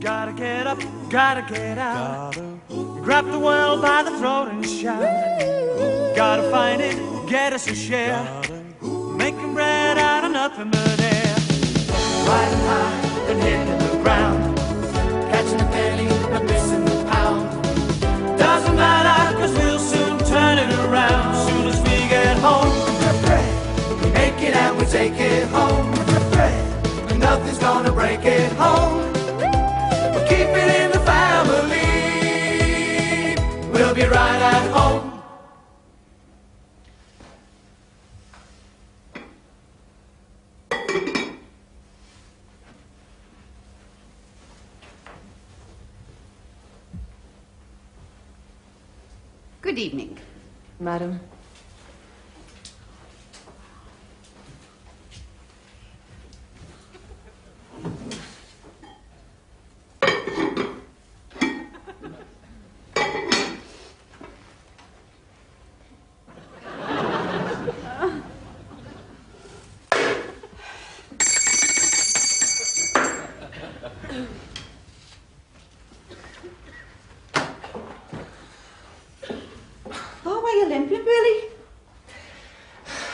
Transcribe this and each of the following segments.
Gotta get up, gotta get out. Grab the world by the throat and shout. Gotta find it, get us a share. Making bread out of nothing but air. Riding high and hitting the ground. Catching a penny but missing the pound. Doesn't matter, cause we'll soon turn it around. Soon as we get home, we make it and we take it home. And nothing's gonna break it home. We'll keep it in the family. We'll be right at home. Good evening. Madam.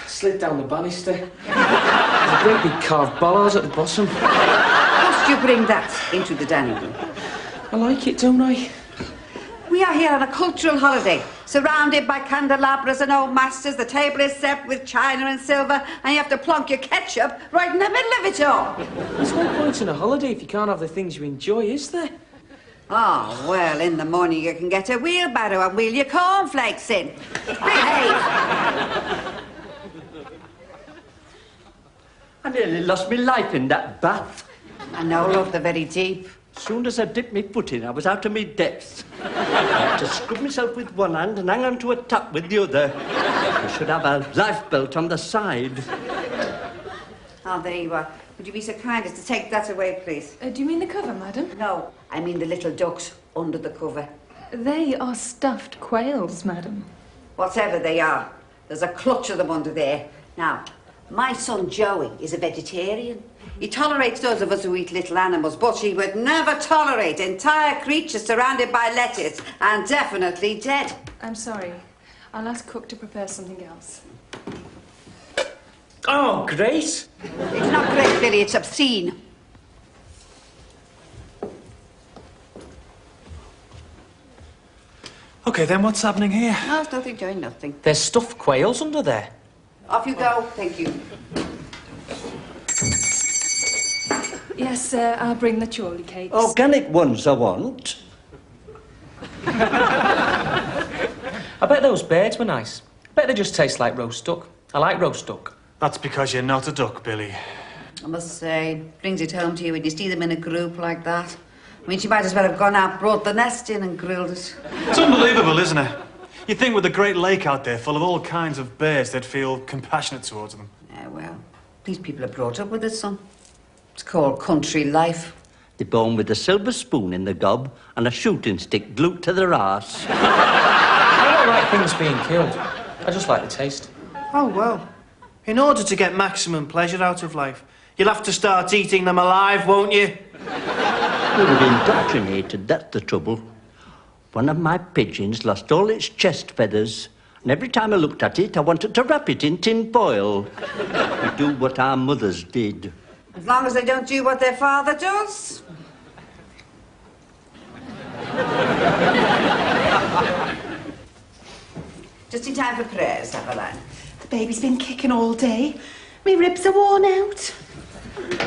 Slid down the banister. There's a great big carved bollards at the bottom. Must you bring that into the dining room? I like it, don't I? We are here on a cultural holiday, surrounded by candelabras and old masters. The table is set with china and silver, and you have to plonk your ketchup right in the middle of it all. There's no point in a holiday if you can't have the things you enjoy, is there? Oh, well, in the morning you can get a wheelbarrow and wheel your cornflakes in. Behave! I nearly lost my life in that bath. I know, love, they're very deep. As soon as I dipped my foot in, I was out of my depth. I had to scrub myself with one hand and hang onto a tap with the other. I should have a lifebelt on the side. Oh, there you are. Would you be so kind as to take that away, please? Do you mean the cover, madam? No, I mean the little ducks under the cover. They are stuffed quails, madam. Whatever they are, there's a clutch of them under there. Now, my son Joey is a vegetarian. He tolerates those of us who eat little animals, but he would never tolerate entire creatures surrounded by lettuce and definitely dead. I'm sorry. I'll ask cook to prepare something else. Oh, Grace! It's not great, Billy, it's obscene. Okay, then what's happening here? No, it's nothing, Joey, nothing. There's stuffed quails under there. Off you go, thank you. Yes, sir, I'll bring the chorley cakes. Organic ones I want. I bet those birds were nice. I bet they just taste like roast duck. I like roast duck. That's because you're not a duck, Billy. I must say, brings it home to you when you see them in a group like that. I mean, she might as well have gone out, brought the nest in and grilled it. It's unbelievable, isn't it? You'd think with a great lake out there full of all kinds of birds, they'd feel compassionate towards them. Yeah, well, these people are brought up with it, son. It's called country life. They're born with a silver spoon in the gob and a shooting stick glued to their arse. I don't like things being killed. I just like the taste. Oh, well. In order to get maximum pleasure out of life, you'll have to start eating them alive, won't you? We were indoctrinated, that's the trouble. One of my pigeons lost all its chest feathers, and every time I looked at it, I wanted to wrap it in tin foil. We do what our mothers did. As long as they don't do what their father does. Just in time for prayers, Evelyn. The baby's been kicking all day. My ribs are worn out.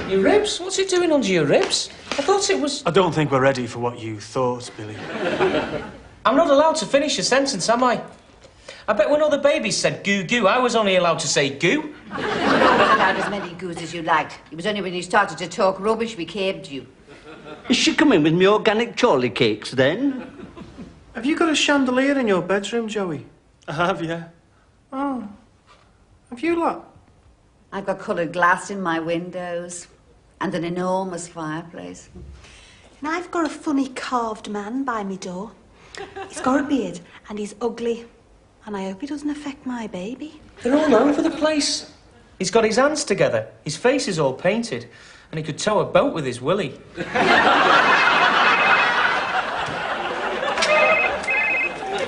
Your ribs? What's it doing under your ribs? I thought it was... I don't think we're ready for what you thought, Billy. I'm not allowed to finish a sentence, am I? I bet when other babies said goo-goo, I was only allowed to say goo. You were allowed as many goos as you liked. It was only when you started to talk rubbish we caved you. Is she coming with me organic chorley cakes, then? Have you got a chandelier in your bedroom, Joey? I have, yeah. Oh. Have you lot? I've got coloured glass in my windows and an enormous fireplace. And I've got a funny carved man by me door. He's got a beard and he's ugly. And I hope he doesn't affect my baby. They're all over the place. He's got his hands together, his face is all painted, and he could tow a boat with his willy.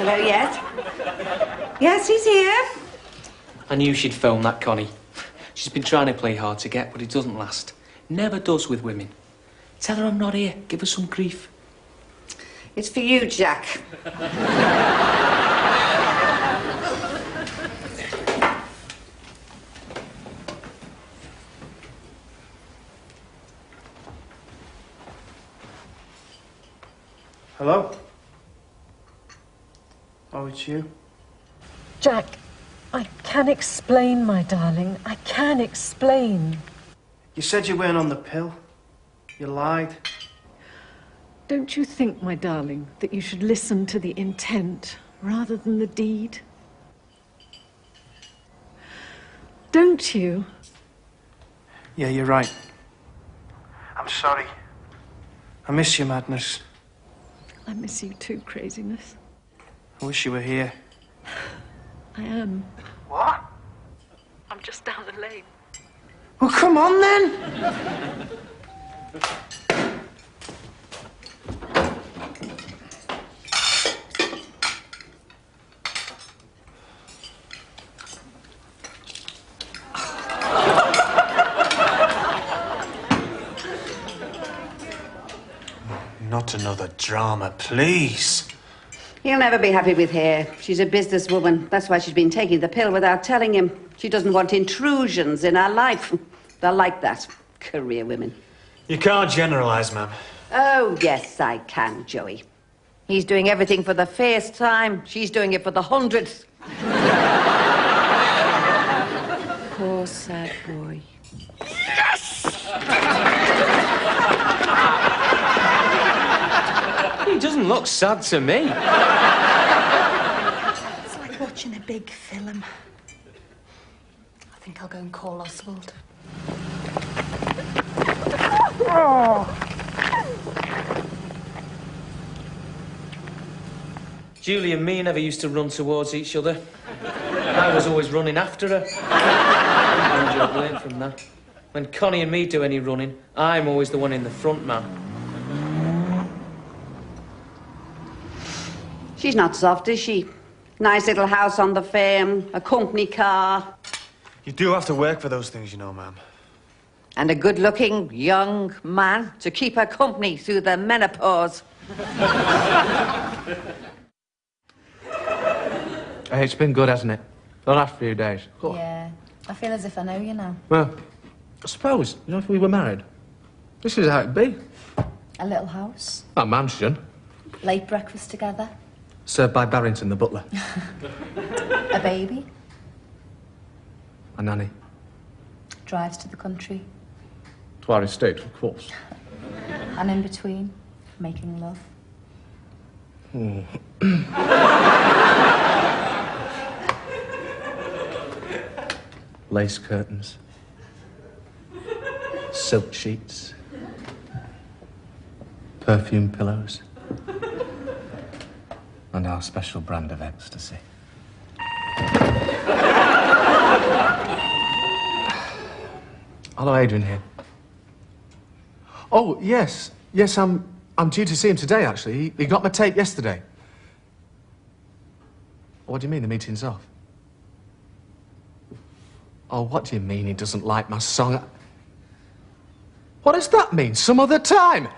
Hello, yes. Yes, he's here. I knew she'd phone that, Connie. She's been trying to play hard to get, but it doesn't last. Never does with women. Tell her I'm not here. Give her some grief. It's for you, Jack. Hello? Oh, it's you? Jack, I can explain, my darling. I can explain. You said you weren't on the pill. You lied. Don't you think, my darling, that you should listen to the intent rather than the deed? Don't you? Yeah, you're right. I'm sorry. I miss your madness. I miss you too, craziness. I wish you were here. I am. What? I'm just down the lane. Well, come on then! Not another drama, please. He'll never be happy with her. She's a businesswoman. That's why she's been taking the pill without telling him. She doesn't want intrusions in her life. They're like that. Career women. You can't generalise, ma'am. Oh, yes, I can, Joey. He's doing everything for the first time. She's doing it for the 100th. Poor sad boy. He doesn't look sad to me. It's like watching a big film. I think I'll go and call Oswald. Julie and me never used to run towards each other. I was always running after her. I enjoy blame from that. When Connie and me do any running, I'm always the one in the front, man. She's not soft, is she? Nice little house on the farm, a company car. You do have to work for those things, you know, ma'am. And a good-looking young man to keep her company through the menopause. Hey, it's been good, hasn't it? The last few days. Yeah, I feel as if I know you now. Well, I suppose, you know, if we were married, this is how it'd be. A little house, A mansion, late breakfast together, served by Barrington, the butler. a baby, A nanny. drives to the country, To our estate, of course. and in between, making love. Lace curtains. Silk sheets. Perfume pillows. And our special brand of ecstasy. Hello, Adrian here. Oh, yes. Yes, I'm due to see him today, actually. He got my tape yesterday. What do you mean, the meeting's off? Oh, what do you mean he doesn't like my song? What does that mean? Some other time?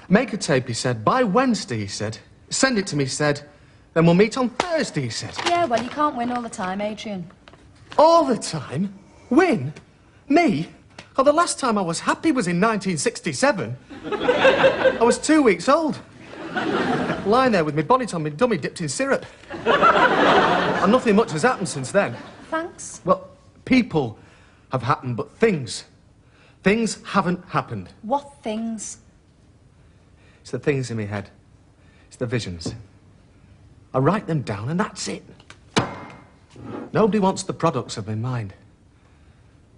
Make a tape, he said. By Wednesday, he said. Send it to me, he said. Then we'll meet on Thursday, he said. Yeah, well, you can't win all the time, Adrian. All the time? Win? Me? Oh, the last time I was happy was in 1967. I was 2 weeks old. Lying there with my bonnet on, my dummy dipped in syrup. And nothing much has happened since then. Thanks. Well, people have happened, but things haven't happened. What things? It's the things in my head. It's the visions. I write them down and that's it. Nobody wants the products of my mind.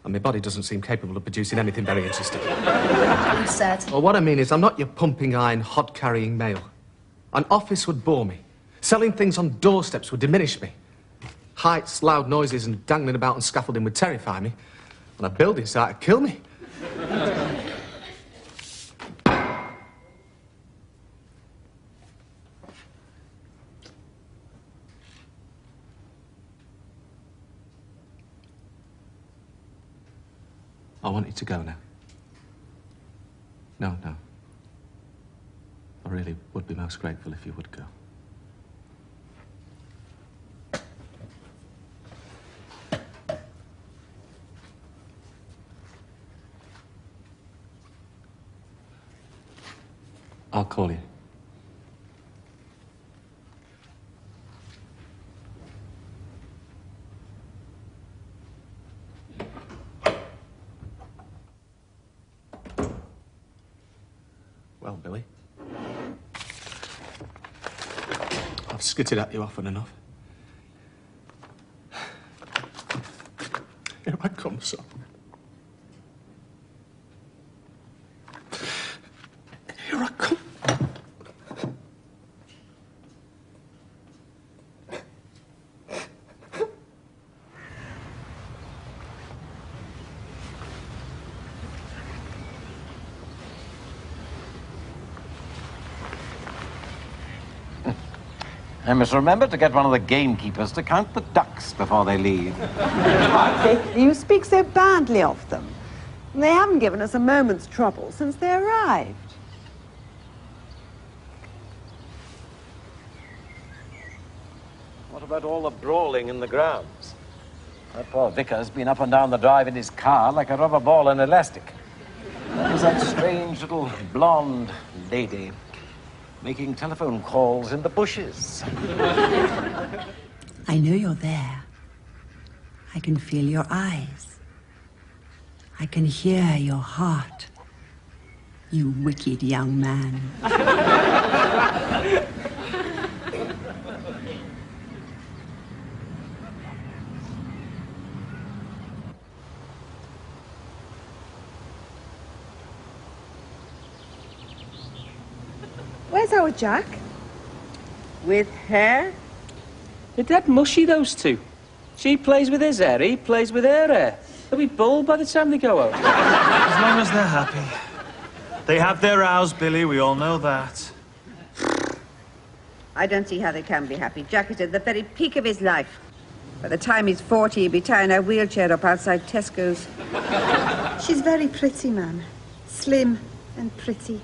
And my body doesn't seem capable of producing anything very interesting. You said. Well, what I mean is I'm not your pumping iron, hod-carrying male. An office would bore me. Selling things on doorsteps would diminish me. Heights, loud noises and dangling about on scaffolding would terrify me. And a building site would kill me. I want you to go now. No, no. I really would be most grateful if you would go. I'll call you. Well, Billy, I've skitted at you often enough. Here I come, son. Here I come. I must remember to get one of the gamekeepers to count the ducks before they leave. You speak so badly of them. They haven't given us a moment's trouble since they arrived. What about all the brawling in the grounds? That poor vicar's been up and down the drive in his car like a rubber ball and elastic. That was that strange little blonde lady making telephone calls in the bushes. I know you're there. I can feel your eyes. I can hear your heart. You wicked young man. Where's our Jack? With hair? They're dead mushy, those two. She plays with his hair, he plays with her hair. They'll be bald by the time they go out. As long as they're happy. They have their rows, Billy, we all know that. I don't see how they can be happy. Jack is at the very peak of his life. By the time he's 40, he'll be tying her wheelchair up outside Tesco's. She's very pretty, man. Slim and pretty.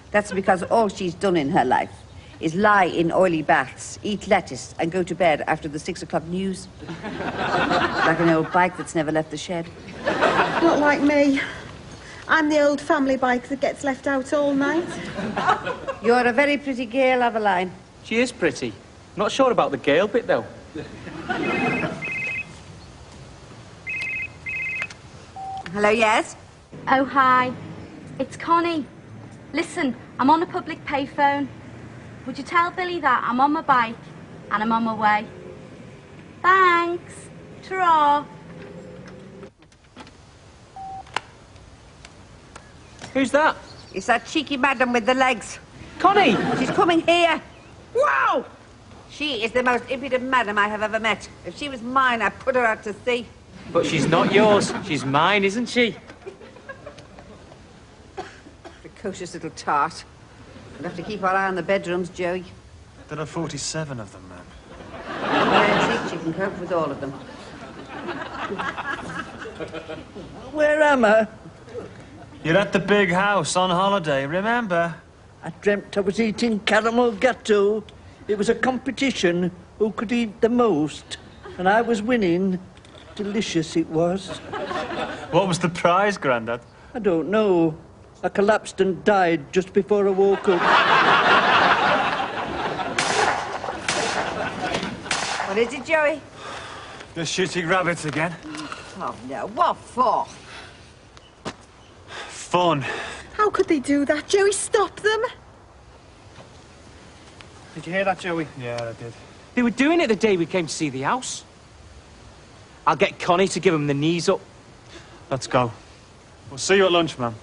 That's because all she's done in her life is lie in oily baths, eat lettuce, and go to bed after the 6 o'clock news. Like an old bike that's never left the shed. Not like me. I'm the old family bike that gets left out all night. You're a very pretty girl, Aveline. She is pretty. Not sure about the Gale bit, though. Hello, yes? Oh, hi. It's Connie. Listen, I'm on a public payphone. Would you tell Billy that I'm on my bike and I'm on my way? Thanks. Ta-ra. Who's that? It's that cheeky madam with the legs. Connie! She's coming here. Wow! She is the most impudent madam I have ever met. If she was mine, I'd put her out to sea. But she's not yours. She's mine, isn't she? Precocious little tart. We'll have to keep our eye on the bedrooms, Joey. There are 47 of them, ma'am. Yeah, she can cope with all of them. Where am I? You're at the big house on holiday, remember? I dreamt I was eating caramel gâteau. It was a competition who could eat the most, and I was winning. Delicious it was. What was the prize, Grandad? I don't know. I collapsed and died just before I woke up. What is it, Joey? They're shooting rabbits again. Oh, no. What for? Fun. How could they do that, Joey? Stop them! Did you hear that, Joey? Yeah, I did. They were doing it the day we came to see the house. I'll get Connie to give him the knees up. Let's go. We'll see you at lunch, ma'am.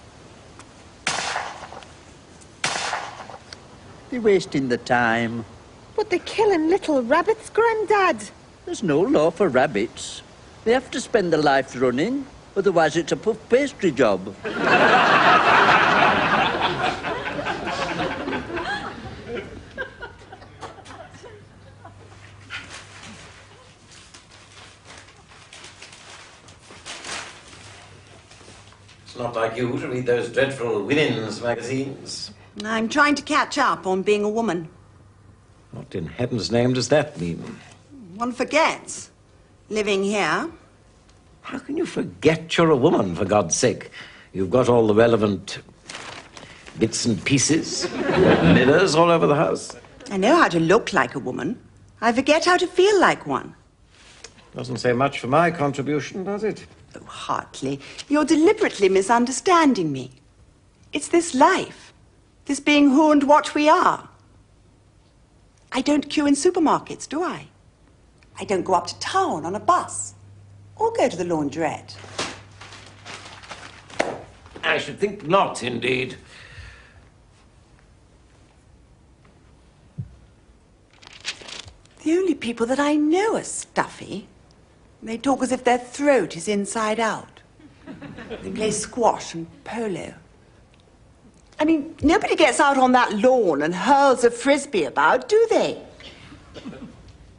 They're wasting the time. But they're killing little rabbits, Grandad. There's no law for rabbits. They have to spend their life running, otherwise it's a puff pastry job. like you to read those dreadful women's magazines. I'm trying to catch up on being a woman. What in heaven's name does that mean? One forgets. Living here. How can you forget you're a woman, for God's sake? You've got all the relevant bits and pieces, mirrors all over the house. I know how to look like a woman. I forget how to feel like one. Doesn't say much for my contribution, does it? Oh, Hartley, you're deliberately misunderstanding me. It's this life, this being who and what we are. I don't queue in supermarkets, do I? I don't go up to town on a bus or go to the laundrette. I should think not, indeed. The only people that I know are stuffy. They talk as if their throat is inside out. They play squash and polo. I mean, nobody gets out on that lawn and hurls a frisbee about, do they?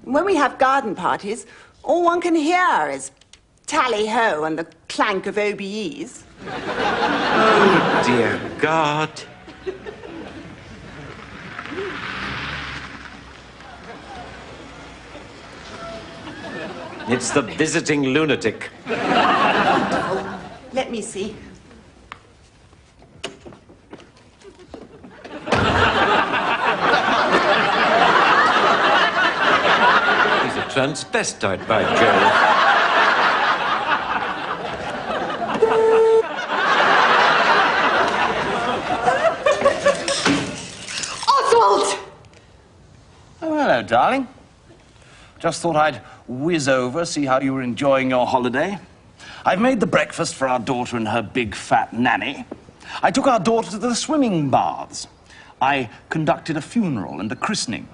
When we have garden parties, all one can hear is tally-ho and the clank of OBEs. Oh, dear God. It's the visiting lunatic. Oh, let me see. He's a transvestite, by Jove. Oswald! Oh, hello, darling. Just thought I'd whiz over, see how you were enjoying your holiday. I've made the breakfast for our daughter and her big fat nanny. I took our daughter to the swimming baths. I conducted a funeral and a christening.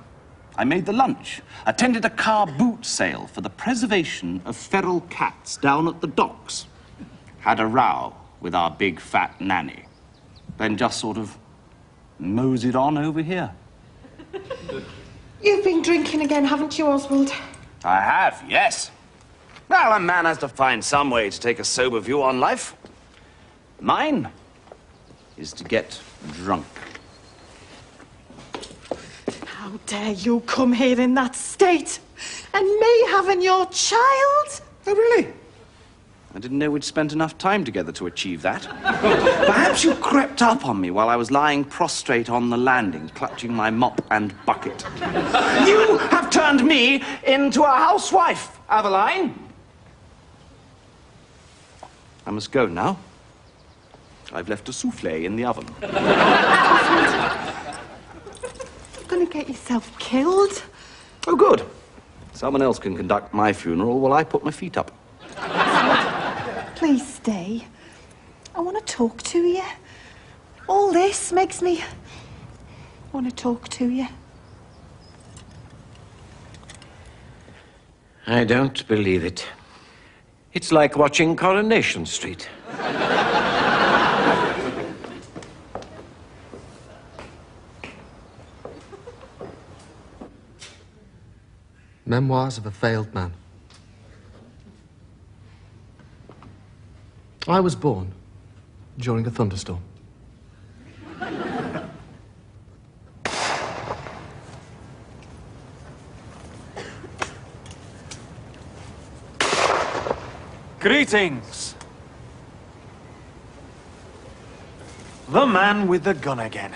I made the lunch, attended a car boot sale for the preservation of feral cats down at the docks. Had a row with our big fat nanny. Then just sort of moseyed on over here. You've been drinking again, haven't you, Oswald? I have, yes. Well, a man has to find some way to take a sober view on life. Mine is to get drunk. How dare you come here in that state? And me having your child? Oh, really? I didn't know we'd spent enough time together to achieve that. Perhaps you crept up on me while I was lying prostrate on the landing, clutching my mop and bucket. You have turned me into a housewife, Aveline. I must go now. I've left a souffle in the oven. You're going to get yourself killed. Oh, good. Someone else can conduct my funeral while I put my feet up. Please stay. I want to talk to you. All this makes me want to talk to you. I don't believe it. It's like watching Coronation Street. Memoirs of a Failed Man. I was born during a thunderstorm. Greetings. The man with the gun again.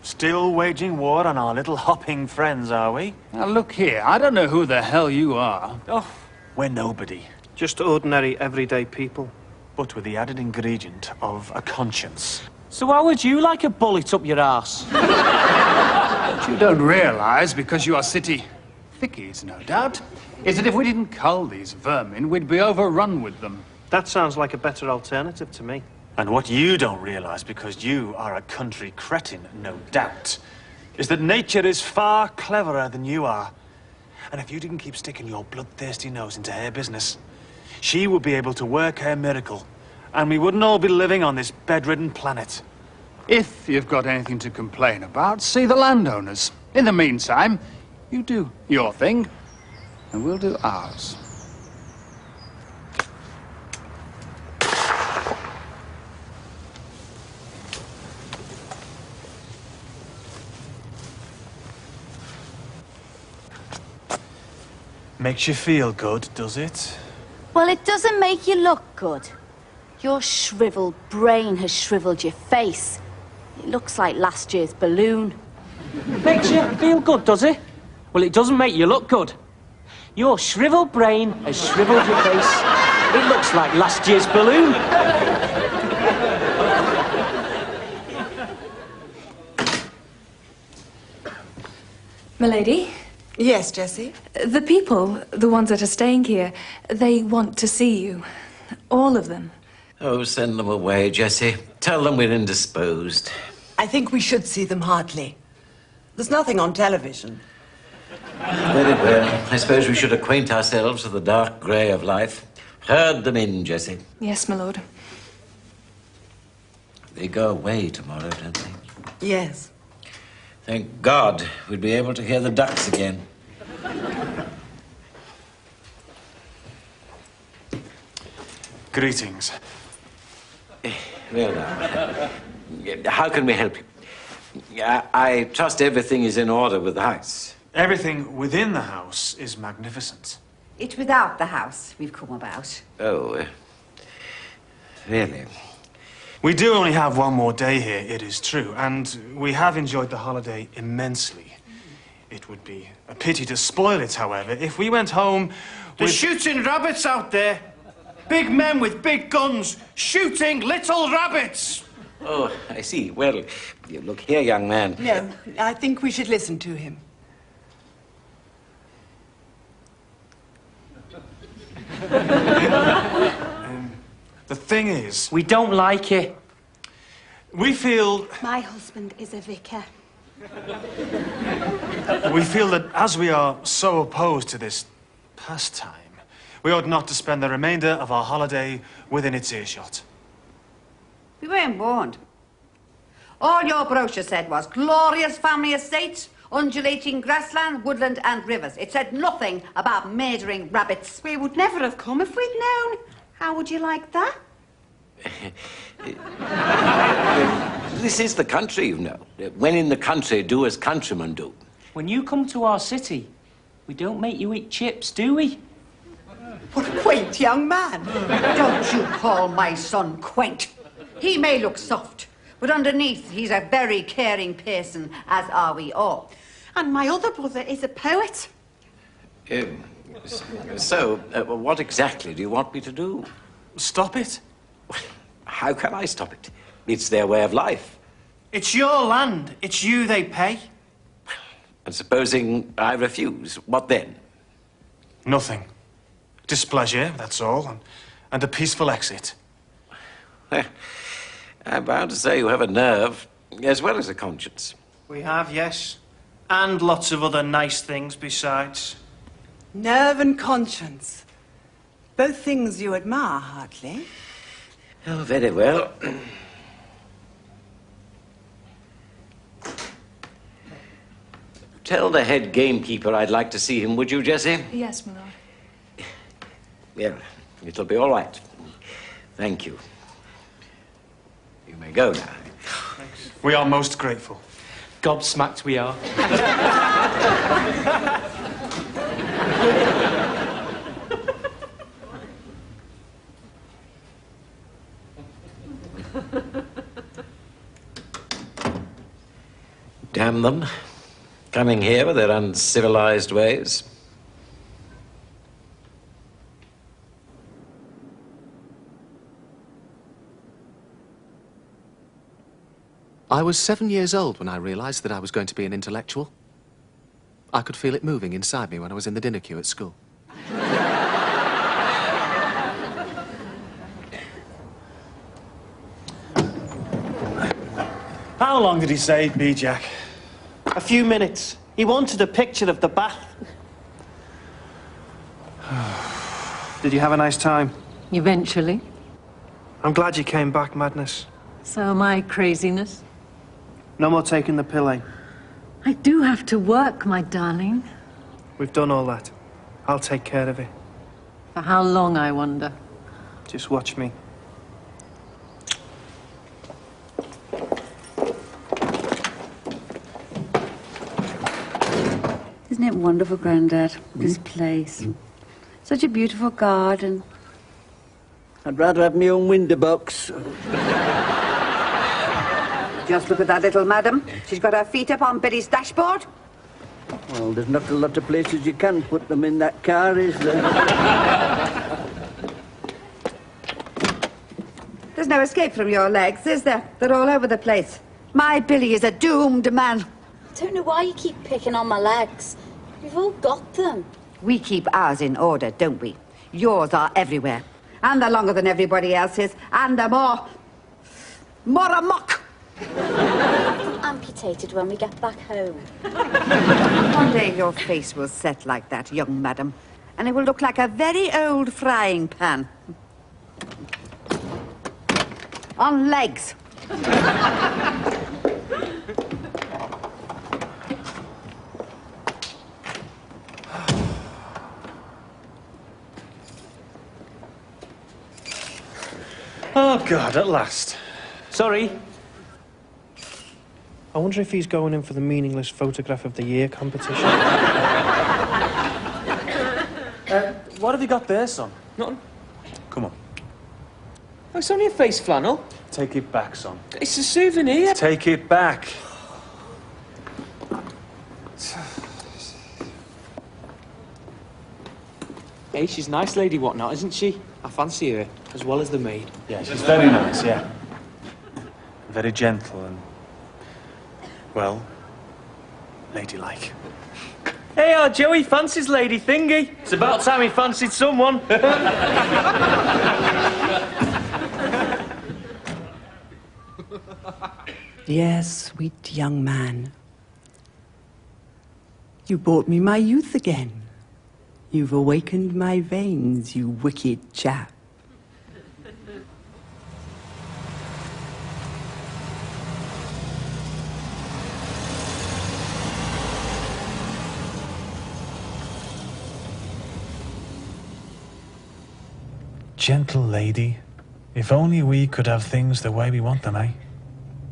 Still waging war on our little hopping friends, are we? Now look here, I don't know who the hell you are. Oh, we're nobody. Just ordinary, everyday people. But with the added ingredient of a conscience. So how would you like a bullet up your arse? What you don't realise, because you are city thickies, no doubt, is that if we didn't cull these vermin, we'd be overrun with them. That sounds like a better alternative to me. And what you don't realise, because you are a country cretin, no doubt, is that nature is far cleverer than you are. And if you didn't keep sticking your bloodthirsty nose into her business, she would be able to work her miracle, and we wouldn't all be living on this bedridden planet. If you've got anything to complain about, see the landowners. In the meantime, you do your thing, and we'll do ours. Makes you feel good, does it? Well, it doesn't make you look good. Your shriveled brain has shriveled your face. It looks like last year's balloon. Makes you feel good, does it? Well, it doesn't make you look good. Your shriveled brain has shriveled your face. It looks like last year's balloon. Milady? Yes, Jessie? The people, the ones that are staying here, they want to see you. All of them. Oh, send them away, Jessie. Tell them we're indisposed. I think we should see them, Hartley. There's nothing on television. Very well. I suppose we should acquaint ourselves with the dark grey of life. Herd them in, Jessie. Yes, my lord. They go away tomorrow, don't they? Yes. Thank God we'd be able to hear the ducks again. Greetings. Well, now, how can we help you? I trust everything is in order with the house. Everything within the house is magnificent. It's without the house we've come about. Oh, really? We do only have one more day here, it is true, and we have enjoyed the holiday immensely. It would be a pity to spoil it, however, if we went home. They're shooting rabbits out there. Big men with big guns shooting little rabbits. Oh, I see. Well, you look here, young man. No, I think we should listen to him. The thing is... We don't like it. We feel... My husband is a vicar. We feel that as we are so opposed to this pastime, we ought not to spend the remainder of our holiday within its earshot. We weren't warned. All your brochure said was glorious family estates, undulating grassland, woodland and rivers. It said nothing about murdering rabbits. We would never have come if we'd known. How would you like that? This is the country, you know. When in the country, do as countrymen do. When you come to our city, we don't make you eat chips, do we? What a quaint young man. Don't you call my son quaint. He may look soft, but underneath he's a very caring person, as are we all. And my other brother is a poet. So, what exactly do you want me to do? Stop it? How can I stop it? It's their way of life. It's your land. It's you they pay. And supposing I refuse, what then? Nothing. Displeasure, that's all, and a peaceful exit. I'm bound to say you have a nerve, as well as a conscience. We have, yes. And lots of other nice things besides. Nerve and conscience. Both things you admire, Hartley. Oh, very well. Tell the head gamekeeper I'd like to see him, would you, Jessie? Yes, my lord. Yeah, it'll be all right. Thank you. You may go now. Thanks. We are most grateful. Gobsmacked we are. Damn them. Coming here with their uncivilized ways. I was 7 years old when I realized that I was going to be an intellectual. I could feel it moving inside me when I was in the dinner queue at school. How long did he say it'd be, Jack? A few minutes. He wanted a picture of the bath. Did you have a nice time? Eventually. I'm glad you came back, Madness. So my craziness. No more taking the pill, eh? I do have to work, my darling. We've done all that. I'll take care of it. For how long, I wonder? Just watch me. There's no it wonderful, Grandad? This place. Such a beautiful garden. I'd rather have my own window box. Just look at that little madam. She's got her feet up on Billy's dashboard. Well, there's not a lot of places you can put them in that car, is there? There's no escape from your legs, is there? They're all over the place. My Billy is a doomed man. I don't know why you keep picking on my legs. We've all got them. We keep ours in order, don't we? Yours are everywhere. And they're longer than everybody else's. And they're more amok. Amputated when we get back home. One day your face will set like that, young madam. And it will look like a very old frying pan. On legs. Oh, God, at last. Sorry. I wonder if he's going in for the meaningless photograph of the year competition. What have you got there, son? Nothing. Come on. Oh, it's only a face flannel. Take it back, son. It's a souvenir. Take it back. Hey, she's a nice lady, whatnot, isn't she? I fancy her, as well as the maid. Yeah, she's very nice, yeah. Very gentle and, well, ladylike. Hey, our Joey fancies Lady Thingy. It's about time he fancied someone. Yes, sweet young man. You brought me my youth again. You've awakened my veins, you wicked chap. Gentle lady, if only we could have things the way we want them, eh?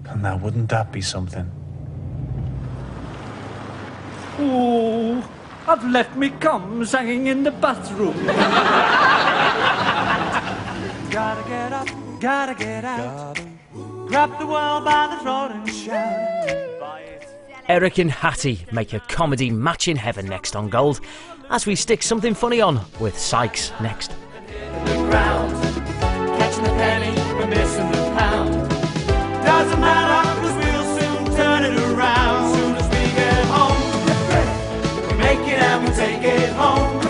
And now wouldn't that be something? Oh, I've left me cums hanging in the bathroom. Gotta get up, gotta get out. Grab the world by the throat and shout. Eric and Hattie make a comedy match in heaven next on Gold, as we stick something funny on with Sykes next. Catching the penny, we're missing the pound. Doesn't matter, cause we'll soon turn it around. Soon as we get home, we make it and we take it home.